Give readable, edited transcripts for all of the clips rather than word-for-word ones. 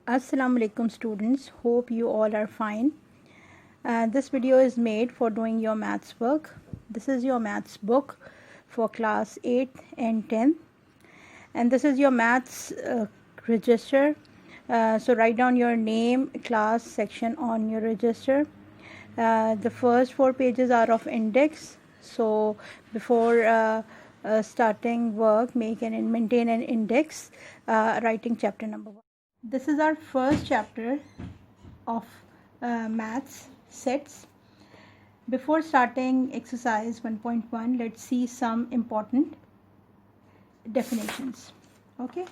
Assalamu alaikum students, hope you all are fine. This video is made for doing your maths work. This is your maths book for class 8 and 10, and this is your maths register. So write down your name, class, section on your register. The first 4 pages are of index, so before starting work, make and maintain an index, writing chapter number 1. This is our first chapter of maths sets. Before starting exercise 1.1, let's see some important definitions. Okay,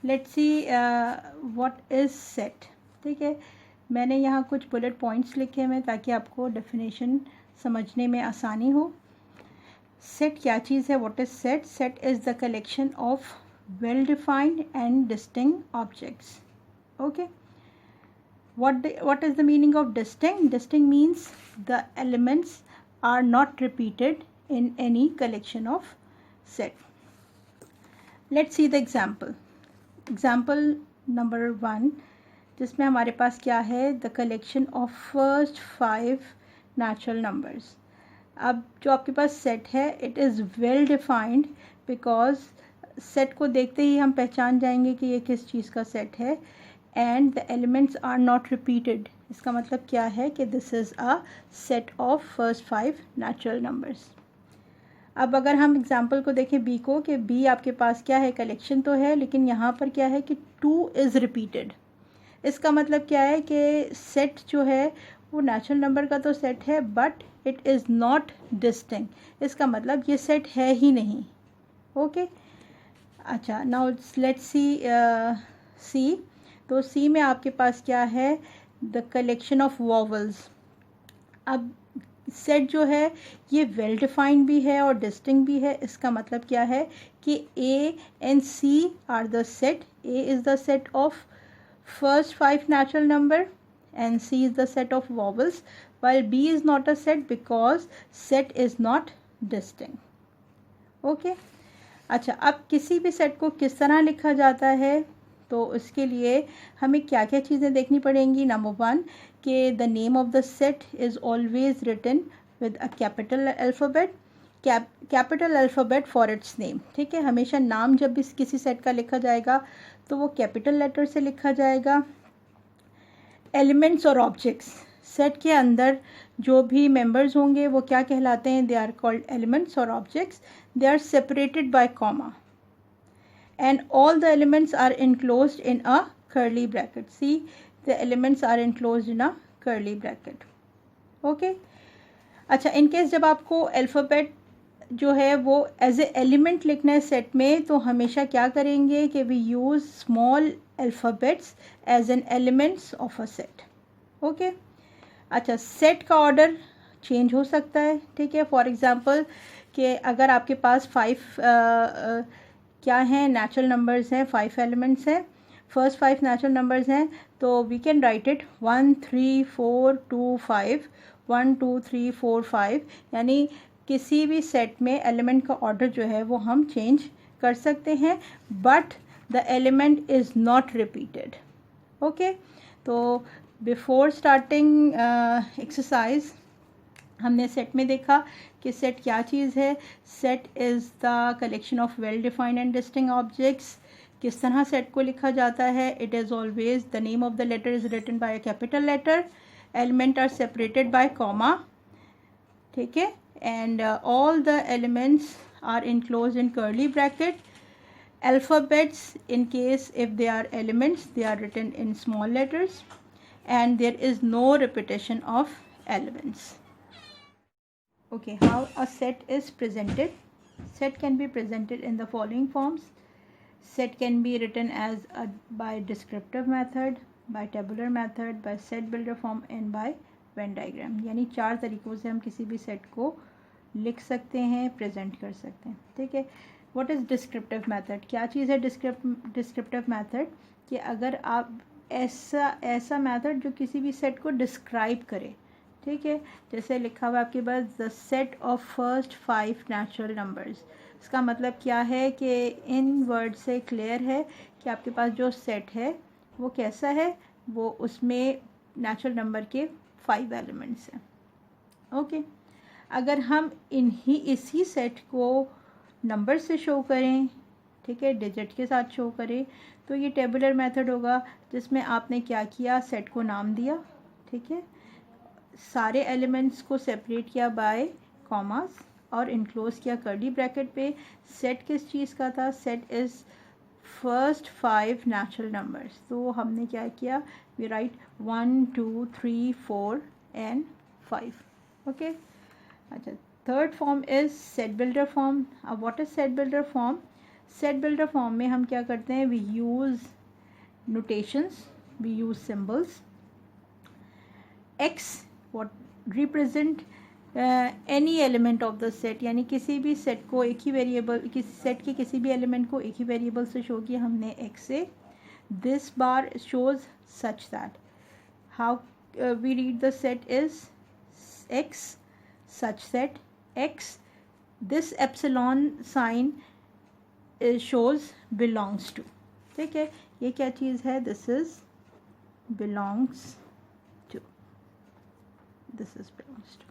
let's see what is set. ठीक है, मैंने यहाँ कुछ bullet points लिखे हैं ताकि आपको definition समझने में आसानी हो. सेट क्या चीज़ है? What is set? Set is the collection of well defined and distinct objects. Okay, what is the meaning of distinct? Distinct means the elements are not repeated in any collection of set. Let's see the example number 1, जिसमें हमारे पास क्या है? the collection of first 5 natural numbers. अब जो आपके पास set है, it is well defined because set को देखते ही हम पहचान जाएंगे कि ये किस चीज़ का सेट है. And the elements are not repeated. इसका मतलब क्या है कि this is a set of first 5 natural numbers. अब अगर हम एग्जांपल को देखें बी को, कि बी आपके पास क्या है? कलेक्शन तो है, लेकिन यहाँ पर क्या है कि 2 इज़ रिपीटेड. इसका मतलब क्या है कि सेट जो है वो नेचुरल नंबर का तो सेट है, but it is not distinct. इसका मतलब ये सेट है ही नहीं. ओके, अच्छा, नाउ लेट्स सी. तो सी में आपके पास क्या है? The collection of vowels. अब सेट जो है ये वेल डिफाइंड भी है और डिस्टिंक्ट भी है. इसका मतलब क्या है कि A and C are the set. A is the set of first 5 natural number and C is the set of vowels, while B is not a set because set is not distinct. Okay. अच्छा, अब किसी भी set को किस तरह लिखा जाता है, तो उसके लिए हमें क्या क्या चीज़ें देखनी पड़ेंगी. नंबर 1, कि the name of the set is always written with a capital alphabet. Capital alphabet for its name. ठीक है, हमेशा नाम जब भी किसी सेट का लिखा जाएगा तो वो कैपिटल लेटर से लिखा जाएगा. एलिमेंट्स और ऑब्जेक्ट्स, सेट के अंदर जो भी मेंबर्स होंगे वो क्या कहलाते हैं? दे आर कॉल्ड एलिमेंट्स और objects. They are separated by comma and all the elements are enclosed in a curly bracket. See, the elements are enclosed in a curly bracket. Okay, अच्छा, in case जब आपको alphabet जो है वो as a element लिखना है set में, तो हमेशा क्या करेंगे कि we use small alphabets as an elements of a set. Okay, अच्छा, सेट का ऑर्डर चेंज हो सकता है. ठीक है, फॉर एग्ज़ाम्पल कि अगर आपके पास 5 क्या हैं? नेचुरल नंबर्स हैं, 5 एलिमेंट्स हैं, फर्स्ट 5 नेचुरल नंबर्स हैं, तो वी कैन राइट इट 1 3 4 2 5, 1 2 3 4 5. यानी किसी भी सेट में एलिमेंट का ऑर्डर जो है वो हम चेंज कर सकते हैं, but the element is not repeated. Okay, तो बिफोर स्टार्टिंग एक्सरसाइज हमने सेट में देखा कि सेट क्या चीज़ है. Set is the collection of well defined and distinct objects. किस तरह सेट को लिखा जाता है? It is always the name of the letter is written by a capital letter. Element are separated by comma. ठीक है, and all the elements are enclosed in curly bracket. Alphabets, in case if they are elements, they are written in small letters, and there is no repetition of elements. Okay, how a set is presented? Set can be presented in the following forms. Set can be written as by descriptive method, by tabular method, by set builder form, and by Venn diagram. यानी 4 तरीक़ों से हम किसी भी set को लिख सकते हैं, प्रेजेंट कर सकते हैं. ठीक है, व्हाट इज़ डिस्क्रिप्टिव मेथड? क्या चीज़ है डिस्क्रिप्टिव मेथड? कि अगर आप ऐसा मेथड जो किसी भी सेट को डिस्क्राइब करे. ठीक है, जैसे लिखा हुआ आपके पास the set of first 5 natural numbers. इसका मतलब क्या है कि इन वर्ड से क्लियर है कि आपके पास जो सेट है वो कैसा है, वो उसमें नेचुरल नंबर के 5 एलिमेंट्स हैं। ओके, अगर हम इसी सेट को नंबर से शो करें, ठीक है, डिजिट के साथ शो करें, तो ये टेबुलर मेथड होगा, जिसमें आपने क्या किया, सेट को नाम दिया, ठीक है, सारे एलिमेंट्स को सेपरेट किया बाय कॉमास और इनक्लोज किया कर्ली ब्रैकेट पे। सेट किस चीज़ का था, set is first 5 natural numbers. तो हमने क्या किया, वी राइट 1 2 3 4 एंड 5। ओके, अच्छा, third form is set builder form. अब what is set builder form? Set builder form में हम क्या करते हैं, we use notations, we use symbols. X what represent any element of the set, यानी किसी भी सेट को एक ही वेरिएबल, किसी सेट के किसी भी एलिमेंट को एक ही वेरिएबल से शो किया हमने एक्स से। This bar shows such that how we read the set is x such set x, this epsilon sign shows belongs to. ठीक है, ये क्या चीज़ है, this is belongs to, this is belongs to.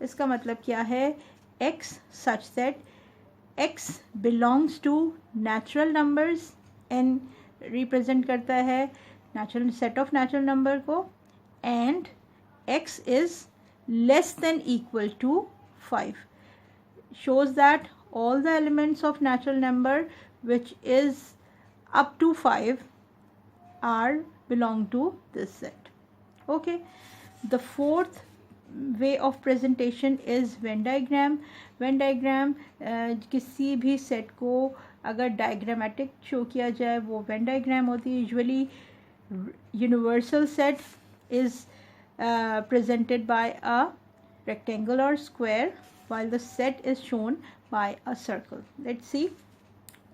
इसका मतलब क्या है, x such that x belongs to natural numbers, n represent करता है natural set of natural number को, and x is less than equal to 5 shows that all the elements of natural number which is up to 5 are belong to this set. Okay, the fourth way of presentation is Venn diagram. Venn diagram किसी भी set को अगर diagrammatic show किया जाए वो Venn diagram होती है। Usually universal set is presented by a rectangle or square while the set is shown by a circle. Let's see,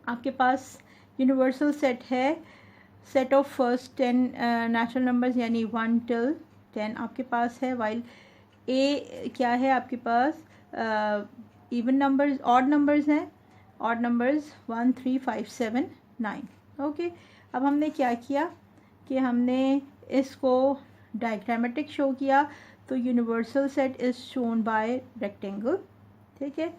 आपके पास यूनिवर्सल सेट है, set of first 10 natural numbers यानी 1 till 10 आपके पास है, वाइल ए क्या है आपके पास, इवन नंबर्स, ऑड नंबर्स हैं, odd numbers 1 3 5 7 9। Okay, अब हमने क्या किया कि हमने इसको डायग्रामेटिक शो किया, तो universal set is shown bye rectangle. ठीक है,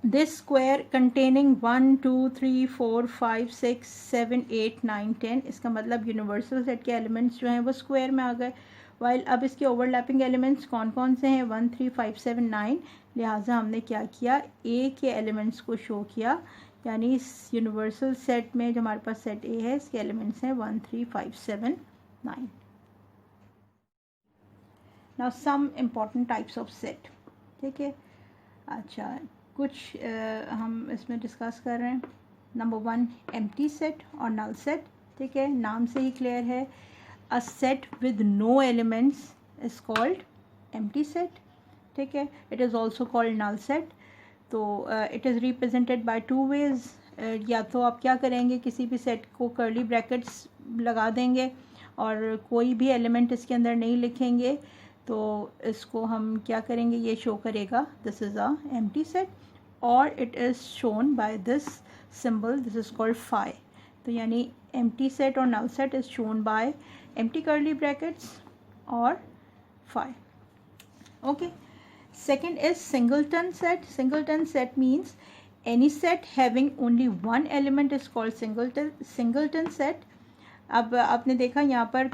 दिस स्क्वायर कंटेनिंग 1 2 3 4 5 6 7 8 9 10, इसका मतलब यूनिवर्सल सेट के एलिमेंट्स जो हैं वो स्क्वायर में आ गए। वाइल अब इसके ओवरलैपिंग एलिमेंट्स कौन कौन से हैं, 1 3 5 7 9, लिहाजा हमने क्या किया, ए के एलिमेंट्स को शो किया, यानी इस यूनिवर्सल सेट में जो हमारे पास सेट ए है इसके एलिमेंट्स हैं 1 3 5 7 9। Now some important types of set. ठीक है, अच्छा कुछ हम इसमें डिस्कस कर रहे हैं। नंबर 1 एम्प्टी सेट और नल सेट। ठीक है, नाम से ही क्लियर है, a set with no elements is called empty set. ठीक है, it is also called null set. तो it is represented by 2 ways. या तो आप क्या करेंगे, किसी भी सेट को कर्ली ब्रैकेट्स लगा देंगे और कोई भी एलिमेंट इसके अंदर नहीं लिखेंगे, तो इसको हम क्या करेंगे, ये शो करेगा this is a empty set, और it is shown by this symbol, this is called phi. तो यानी एम्प्टी सेट और null set is shown by empty curly brackets or phi. Okay, second is singleton set. Singleton set means any set having only one element is called singleton set. अब आपने देखा यहाँ पर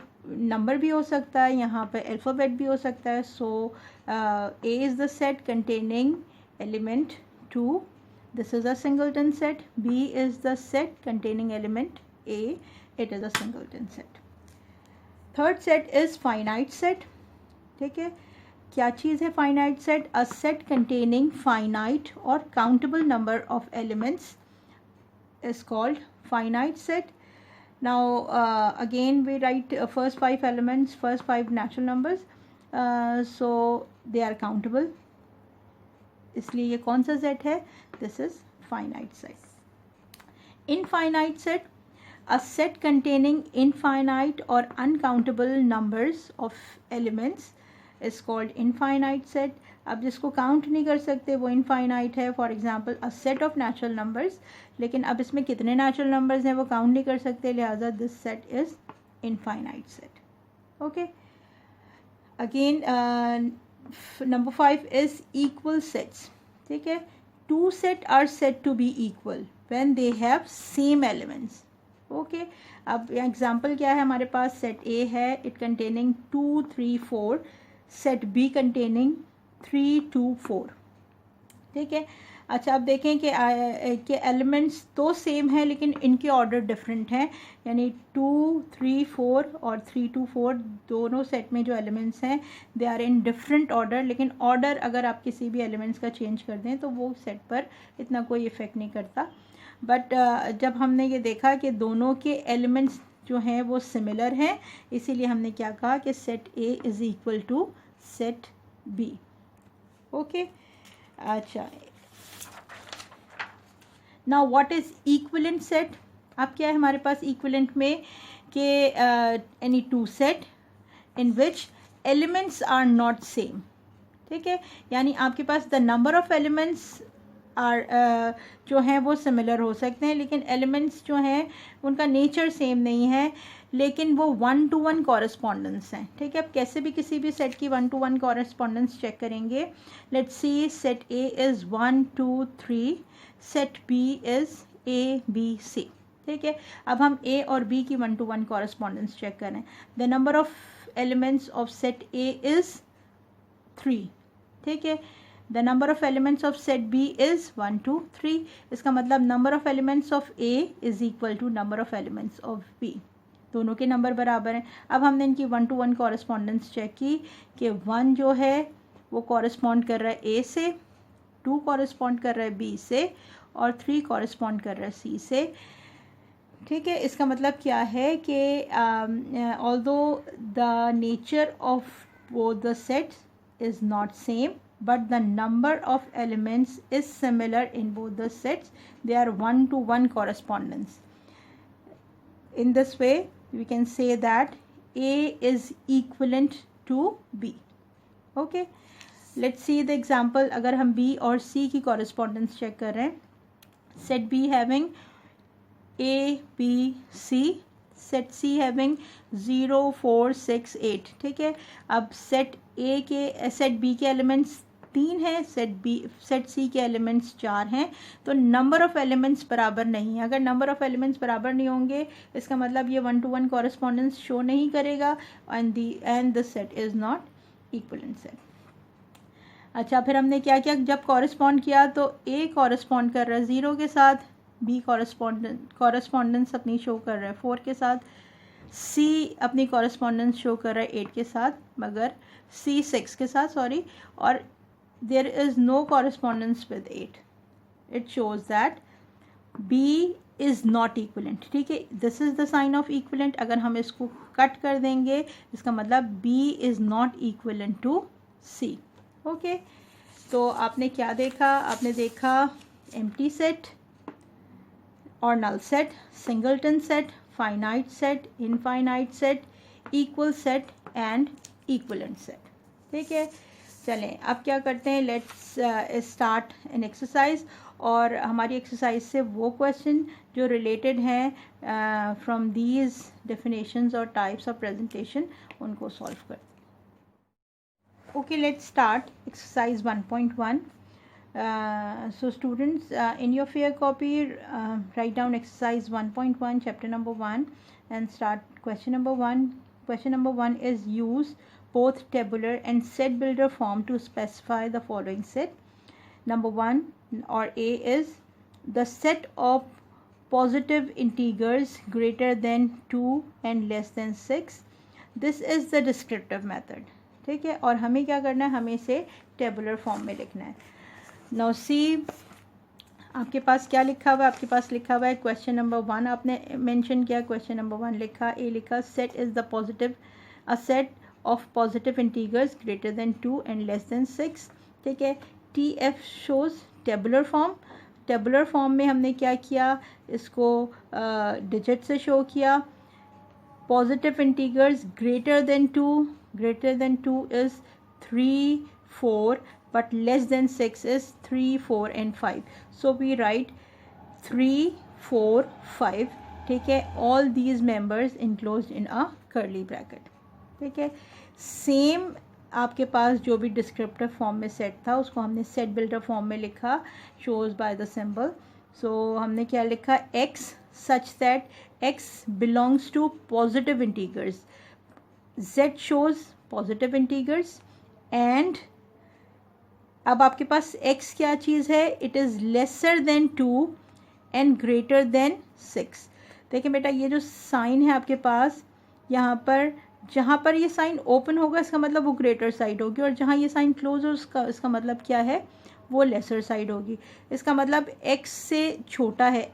number भी हो सकता है, यहाँ पर अल्फ़ाबेट भी हो सकता है। सो A is the set containing element 2, this is a singleton set. B is the set containing element A, it is a singleton set. Third set is finite set. ठीक है, क्या चीज़ है finite set, a set containing finite और countable number of elements is called finite set. Now again we write first 5 elements, first 5 natural numbers, so they are countable, इसलिए ये कौन सा सेट है, this is finite set. Infinite set, a set containing infinite or uncountable numbers of elements is called infinite set. अब जिसको count नहीं कर सकते वो इनफाइनाइट है, for example a set of natural numbers, लेकिन अब इसमें कितने नेचुरल नंबर्स हैं वो काउंट नहीं कर सकते, लिहाजा this set is infinite set. Okay, again number 5 is equal sets. ठीक है, two set are said to be equal when they have same elements. Okay, अब एग्जांपल क्या है हमारे पास, सेट ए है, it containing 2 3 4, set B containing 3 2 4. ठीक है, अच्छा अब देखें कि एलिमेंट्स तो सेम हैं लेकिन इनके ऑर्डर डिफरेंट हैं, यानी 2 3 4 और 3 2 4 दोनों सेट में जो एलिमेंट्स हैं they are in different order, लेकिन ऑर्डर अगर आप किसी भी एलिमेंट्स का चेंज कर दें तो वो सेट पर इतना कोई इफ़ेक्ट नहीं करता. बट जब हमने ये देखा कि दोनों के एलिमेंट्स जो हैं वो सिमिलर हैं, इसीलिए हमने क्या कहा कि set A is equal to set B. Okay, अच्छा now what is equivalent set. अब क्या है हमारे पास इक्विवेलेंट में कि any two set in which elements are not same. ठीक है, यानी आपके पास the number of elements are जो हैं वो सिमिलर हो सकते हैं, लेकिन एलिमेंट्स जो हैं उनका नेचर सेम नहीं है, लेकिन वो 1 to 1 कॉरेस्पॉन्डेंस हैं. ठीक है, अब कैसे भी किसी भी सेट की 1 to 1 कॉरेस्पॉन्डेंस चेक करेंगे. Let's see, set A is 1 2 3, set B is A B C. ठीक है, अब हम ए और बी की 1 to 1 कॉरेस्पॉन्डेंस चेक करें. The number of elements of set A is 3. ठीक है, the number of elements of set B is 1 2 3. इसका मतलब number of elements of A is equal to number of elements of B. दोनों के number बराबर हैं. अब हमने इनकी 1 to 1 कॉरेस्पॉन्डेंस चेक की कि 1 जो है वो कॉरेस्पॉन्ड कर रहा है ए से, 2 कॉरेस्पॉन्ड कर रहा है बी से, और 3 कॉरेस्पॉन्ड कर रहा है सी से. ठीक है, इसका मतलब क्या है कि although the nature of both the sets is not same, but the number of elements is similar in both the sets. They are 1 to 1 correspondence. In this way we can say that A is equivalent to B. Okay, let's see the example. अगर हम B और C की correspondence check कर रहे हैं, set B having A B C, set C having 0 4 6 8. ठीक है, अब सेट A के सेट B के एलिमेंट्स 3 हैं, सेट सी के एलिमेंट्स 4 हैं, तो नंबर ऑफ़ एलिमेंट्स बराबर नहीं है. अगर नंबर ऑफ़ एलिमेंट्स बराबर नहीं होंगे इसका मतलब ये 1 to 1 कॉरेस्पॉन्डेंस शो नहीं करेगा, and the set is not equivalent set. अच्छा, फिर हमने क्या किया, जब कॉरेस्पॉन्ड किया तो ए कॉरेस्पॉन्ड कर रहा है 0 के साथ, बी कॉरेस्पॉन्डेंस अपनी शो कर रहा है 4 के साथ, सी अपनी कॉरेस्पॉन्डेंस शो कर रहा है 8 के साथ, मगर सी 6 के साथ सॉरी, और there is no correspondence with 8. It shows that B is not equivalent. ठीक है, this is the sign of equivalent. अगर हम इसको कट कर देंगे इसका मतलब B is not equivalent to C. Okay, तो आपने क्या देखा, आपने देखा empty set और null set, singleton set, finite set, infinite set, equal set and equivalent set. ठीक है, चलें अब क्या करते हैं, लेट्स स्टार्ट एन एक्सरसाइज, और हमारी एक्सरसाइज से वो क्वेश्चन जो रिलेटेड हैं फ्रॉम दीज डेफिनेशंस और टाइप्स ऑफ प्रेजेंटेशन उनको सॉल्व करते हैं. Okay, let's start exercise 1.1. So students, in your fair copy write down exercise 1.1 chapter number 1 and start question number 1. Question number 1 is use both tabular and set builder form to specify the following set. Number 1 or A is the set of positive integers greater than 2 and less than 6. This is the descriptive method. ठीक है, और हमें क्या करना है, हमें इसे tabular form में लिखना है. Now see, आपके पास क्या लिखा हुआ है, आपके पास लिखा हुआ है क्वेश्चन नंबर 1 आपने मेंशन किया, क्वेश्चन नंबर 1 लिखा, ए लिखा, set is the positive a set of positive integers greater than 2 and less than 6. ठीक है, T F shows tabular form. Tabular form में हमने क्या किया, इसको डिजिट से शो किया. Positive integers greater than 2 is 3 4 but less than 6 is 3, 4 and 5. So we write 3, 4, 5. ठीक है, all these members enclosed in a curly bracket. ठीक है, सेम आपके पास जो भी डिस्क्रिप्टिव फॉर्म में सेट था उसको हमने सेट बिल्डर फॉर्म में लिखा, शोज बाय द सिंबल. सो हमने क्या लिखा, x such that x belongs to positive integers, z shows positive integers, and अब आपके पास x क्या चीज़ है, it is lesser than 2 and greater than 6. देखिए बेटा, ये जो साइन है आपके पास यहाँ पर, जहाँ पर ये साइन ओपन होगा इसका मतलब वो ग्रेटर साइड होगी, और जहाँ ये साइन क्लोज हो इसका मतलब क्या है, वो लेसर साइड होगी. इसका मतलब x से छोटा है,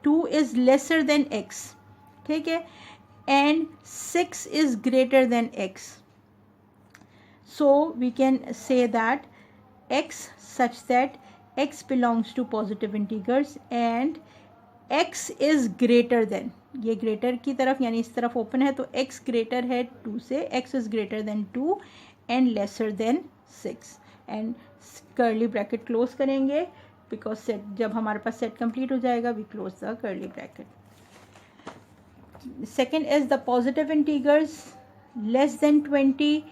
2 इज़ लेसर देन x. ठीक है, and 6 is greater than x. So we can say that x such that x belongs to positive integers and x is greater than, ये ग्रेटर की तरफ यानी इस तरफ ओपन है तो x ग्रेटर है 2 से, x is greater than 2 and lesser than 6. And curly bracket close करेंगे बिकॉज सेट, जब हमारे पास सेट कंप्लीट हो जाएगा we close the curly bracket. Second is the positive integers less than 20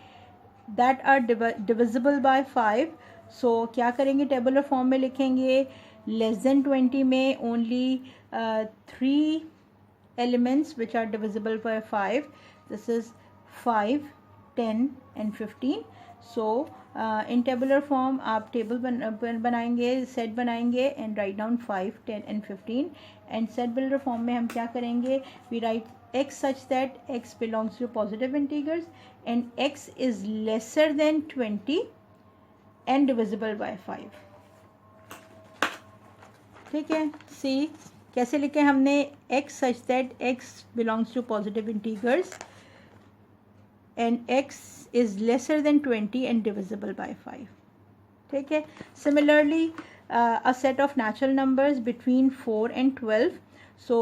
that are divisible by 5. So क्या करेंगे, tabular form में लिखेंगे, लेस देन 20 में only 3 elements which are divisible by 5. This is 5, 10 and 15. So in tabular form आप table बनाएंगे, set बनाएंगे and write down 5, 10 and 15. and set builder form में हम क्या करेंगे, we write x such that x belongs to positive integers and x is lesser than 20 and divisible by 5. ठीक है, सी कैसे लिखे हमने, x such that x belongs to positive integers and x is lesser than 20 and divisible by 5. ठीक है, similarly a set of natural numbers between 4 and 12. so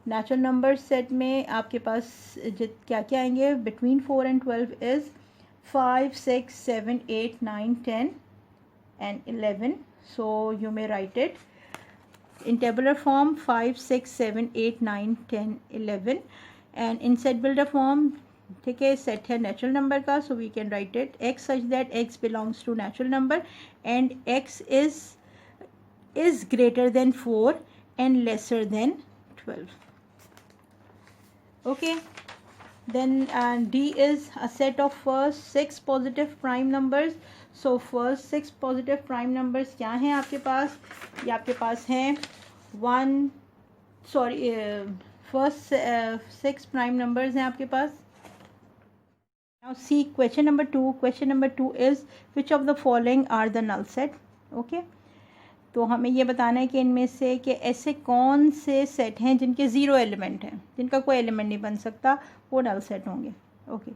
natural numbers set में आपके पास क्या क्या आएंगे, between 4 and 12 is 5, 6, 7, 8, 9, 10 and 11. so you may write it in tabular form 5, 6, 7, 8, 9, 10, 11. and in set builder form, ठीक है, set है नेचुरल नंबर का, so we can write it x such that x belongs to natural number and x is greater than 4 and lesser than 12. okay, then D is a set of first 6 positive prime numbers. so first 6 positive prime numbers क्या हैं आपके पास, ये आपके पास हैं first 6 prime numbers हैं आपके पास. Now see question number 2. Question number 2 is which of the following are the null set. okay, तो हमें ये बताना है कि इनमें से कि ऐसे कौन से सेट हैं जिनके ज़ीरो एलिमेंट हैं, जिनका कोई एलिमेंट नहीं बन सकता, वो नल सेट होंगे. ओके,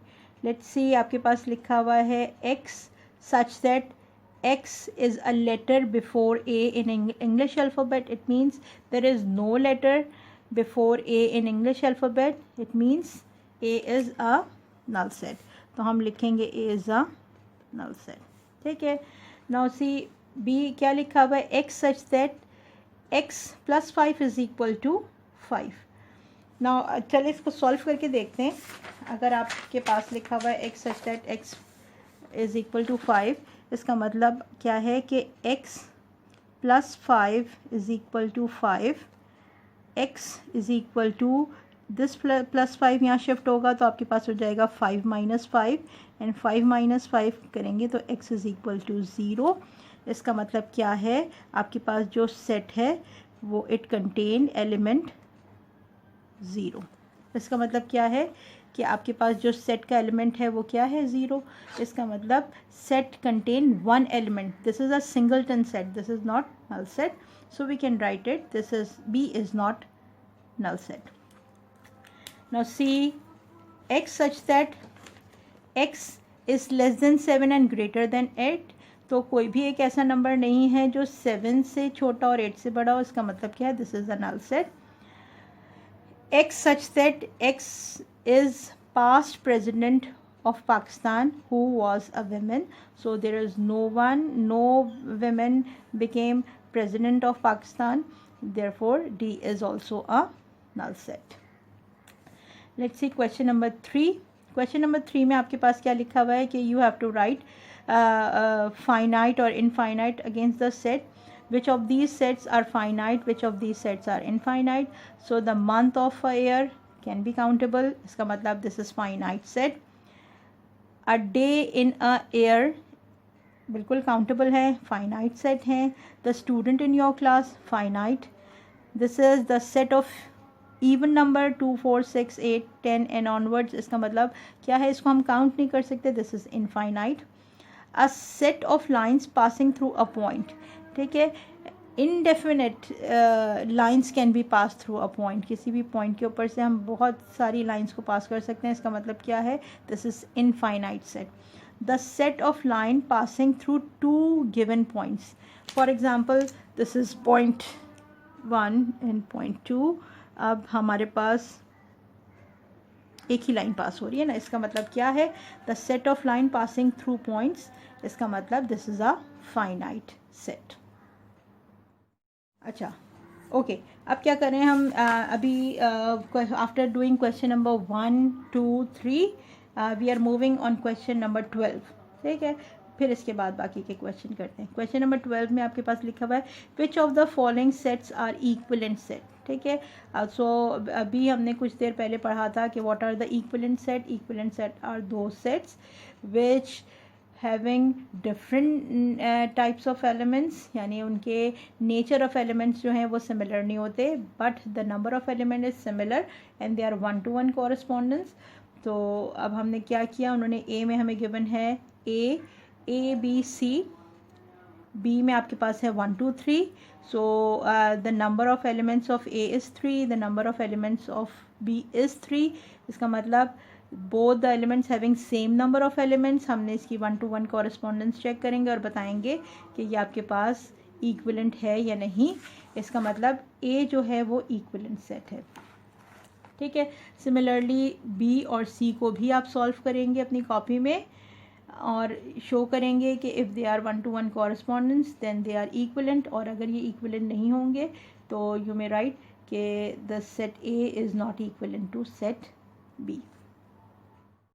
लेट्स सी, आपके पास लिखा हुआ है x such that x is a letter before a in English alphabet. it means there is no letter before a in English alphabet. it means a is a null set. तो हम लिखेंगे a is a null set. ठीक है, now see b क्या लिखा हुआ है, x such that x plus 5 is equal to 5. now चलिए इसको सॉल्व करके देखते हैं. अगर आपके पास लिखा हुआ है x such that x is equal to 5, इसका मतलब क्या है कि x plus 5 is equal to 5, x is equal to this plus 5 यहाँ शिफ्ट होगा तो आपके पास हो जाएगा 5 - 5 एंड 5 - 5 करेंगे तो x इज़ इक्वल टू 0. इसका मतलब क्या है, आपके पास जो सेट है वो इट कंटेन एलिमेंट 0. इसका मतलब क्या है कि आपके पास जो सेट का एलिमेंट है वो क्या है, 0. इसका मतलब set contain 1 element. This is a singleton set, this is not null set. So we can write it, this is b is not null set. Now see x such that x is less than 7 and greater than 8. तो कोई भी एक ऐसा number नहीं है जो 7 से छोटा और 8 से बड़ा हो. इसका मतलब क्या है, this is a null set. x such that x is past, present of Pakistan who was a woman. So there is no women became president of Pakistan. Therefore D is also a null set. Let's see question number 3. Question number 3 में आपके पास क्या लिखा हुआ है कि you have to write finite or infinite against the set. Which of these sets are finite, which of these sets are infinite? So the month of a year can be countable. इसका मतलब this is finite set. A day in a year बिल्कुल countable है, finite set है. The student in your class, finite. This is the set of even number 2, 4, 6, 8, 10 and onwards. इसका मतलब क्या है, इसको हम count नहीं कर सकते. This is infinite. A set of lines passing through a point. ठीक है, indefinite lines can be passed through a point. किसी भी point के ऊपर से हम बहुत सारी lines को pass कर सकते हैं. इसका मतलब क्या है, this is infinite set. The set of line passing through two given points. For example, this is point 1 and point 2. अब हमारे पास एक ही लाइन पास हो रही है ना, इसका मतलब क्या है, the set of line passing through points. इसका मतलब this is a finite set. अच्छा, ओके, अब क्या करें हम अभी after doing question number 1, 2, 3 we are moving on question number 12. ठीक है, फिर इसके बाद बाकी के क्वेश्चन करते हैं. क्वेश्चन नंबर 12 में आपके पास लिखा हुआ है which of the following sets are equivalent set. ठीक है, सो अभी हमने कुछ देर पहले पढ़ा था कि what are the equivalent set. Equivalent set are दो sets which having different types of elements, यानी उनके नेचर ऑफ एलिमेंट्स जो हैं वो सिमिलर नहीं होते, but the number of element is similar and they are 1-to-1 correspondence. तो अब हमने क्या किया, उन्होंने ए में हमें गिवन है ए बी सी, बी में आपके पास है 1, 2, 3. So the number of elements of A is 3, the number of elements of B is 3. इसका मतलब both the elements having same number of elements. हमने इसकी 1-to-1 correspondence चेक करेंगे और बताएंगे कि ये आपके पास equivalent है या नहीं. इसका मतलब A जो है वो equivalent set है. ठीक है, सिमिलरली B और C को भी आप सॉल्व करेंगे अपनी कॉपी में और शो करेंगे कि if they are 1-to-1 correspondence then they are equivalent. और अगर ये equivalent नहीं होंगे तो you may write कि the set A is not equivalent to set B.